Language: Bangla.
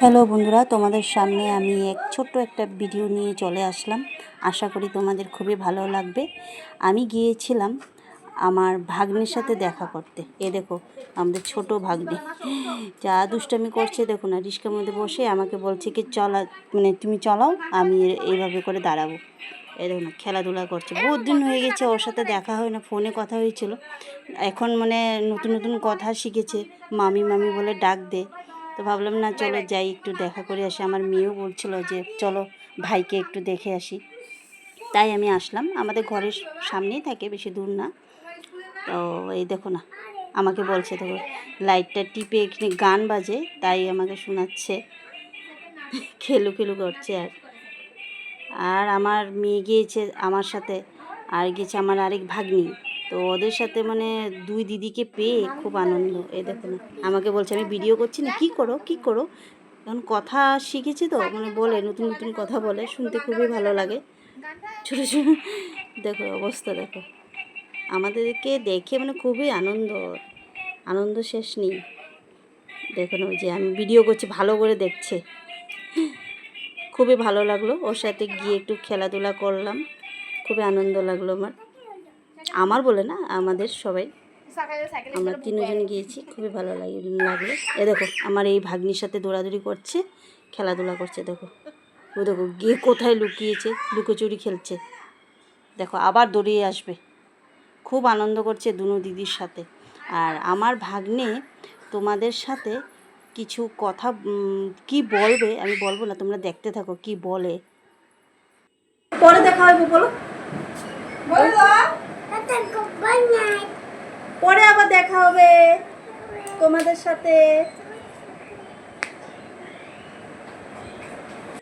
হ্যালো বন্ধুরা, তোমাদের সামনে আমি ছোট্ট একটা ভিডিও নিয়ে চলে আসলাম। আশা করি তোমাদের খুবই ভালো লাগবে। আমি গিয়েছিলাম আমার ভাগ্নির সাথে দেখা করতে। দেখো আমাদের ছোট ভাগ্নি যা দুষ্টামি করছে, দেখো না, রিস্কার মধ্যে বসে আমাকে বলছে কি তুমি চলাও, আমি এইভাবে করে দাঁড়াবো। দেখো না, খেলাধুলা করছে। বহুত দিন হয়ে গেছে ওর সাথে দেখা হয় না, ফোনে কথা হয়েছিল। এখন নতুন নতুন কথা শিখেছে, মামি মামি বলে ডাক দে। তো ভাবলাম না, চলো যাই, একটু দেখা করে আসি। আমার মেয়েও বলছিল যে চলো ভাইকে একটু দেখে আসি, তাই আমি আসলাম। আমাদের ঘরের সামনেই থাকে, বেশি দূর না। তো এই দেখো না, আমাকে বলছে, দেখো লাইটটা টিপে এখানে গান বাজে, তাই আমাকে শোনাচ্ছে, খেলু খেলু করছে। আর আমার মেয়ে গিয়েছে আমার সাথে, আর গিয়েছে আমার আরেক ভাগ্নি। তো ওদের সাথে দুই দিদিকে পেয়ে খুব আনন্দ। দেখো না, আমাকে বলছে আমি ভিডিও করছি না, কী করো কী করো। এখন কথা শিখেছি তো, বলে নতুন নতুন কথা বলে, শুনতে খুবই ভালো লাগে। ছোটো ছোটো দেখো অবস্থা, দেখো আমাদেরকে দেখে খুবই আনন্দ শেষ নেই। দেখো না, ওই যে আমি ভিডিও করছি ভালো করে দেখছে। খুবই ভালো লাগলো, ওর সাথে গিয়ে একটু খেলাধুলা করলাম, খুবই আনন্দ লাগলো আমার বলে না, আমাদের সবাই, আমরা তিনজন গিয়েছি, খুবই ভালো লাগলো। দেখো আমার এই ভাগ্নির সাথে দৌড়াদৌড়ি করছে, খেলাধুলা করছে। দেখো ও, দেখো গিয়ে কোথায় লুকিয়েছে, লুকোচুরি খেলছে। দেখো আবার দৌড়িয়ে আসবে, খুব আনন্দ করছে দুনো দিদির সাথে। আর আমার ভাগ্নে তোমাদের সাথে কিছু কথা কি বলবে, আমি বলবো না, তোমরা দেখতে থাকো কি বলে। পরে দেখা হবে, বলো পরে আবার দেখা হবে তোমাদের সাথে।